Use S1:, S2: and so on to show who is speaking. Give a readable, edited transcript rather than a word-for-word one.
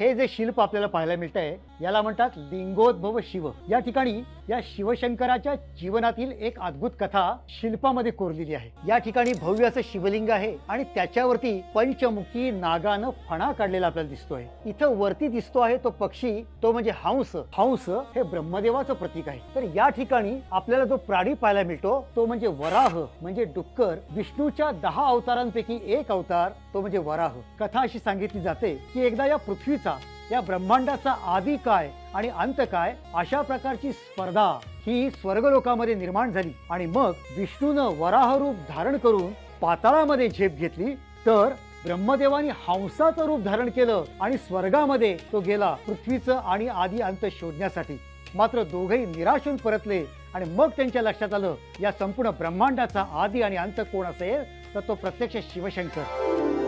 S1: हे जे शिल्प आपल्याला पाहायला मिळतंय याला म्हणतात लिंगोद्भव शिव। या ठिकाणी या शिवशंकराच्या जीवनातील एक अद्भुत कथा शिल्पामध्ये कोरलेली आहे। या ठिकाणी भव्य असं शिवलिंग आहे आणि त्याच्यावरती पंचमुखी नागानं फणा काढलेला आपल्याला दिसतोय। इथं वरती दिसतो आहे तो पक्षी, तो म्हणजे हंस। हंस हे ब्रह्मदेवाचं प्रतीक आहे। तर या ठिकाणी आपल्याला जो प्राणी पाहायला मिळतो तो म्हणजे वराह, म्हणजे डुक्कर। विष्णूच्या 10 अवतारांपैकी एक अवतार तो म्हणजे वराह। कथा अशी सांगितली जाते की एकदा या पृथ्वीचा, या ब्रह्मांडाचा आदी काय आणि अंत काय अशा प्रकारची स्पर्धा ही स्वर्गलोकामध्ये निर्माण झाली आणि मग विष्णूनं वराह रूप धारण करून पाताळामध्ये झेप घेतली। तर ब्रह्मदेवानी हंसाचं रूप धारण केलं आणि स्वर्गामध्ये तो गेला पृथ्वीचं आणि आदी अंत शोधण्यासाठी। मात्र दोघेही निराश होऊन परतले आणि मग त्यांच्या लक्षात आलं या संपूर्ण ब्रह्मांडाचा आदी आणि अंत कोण असेल तर तो प्रत्यक्ष शिवशंकर।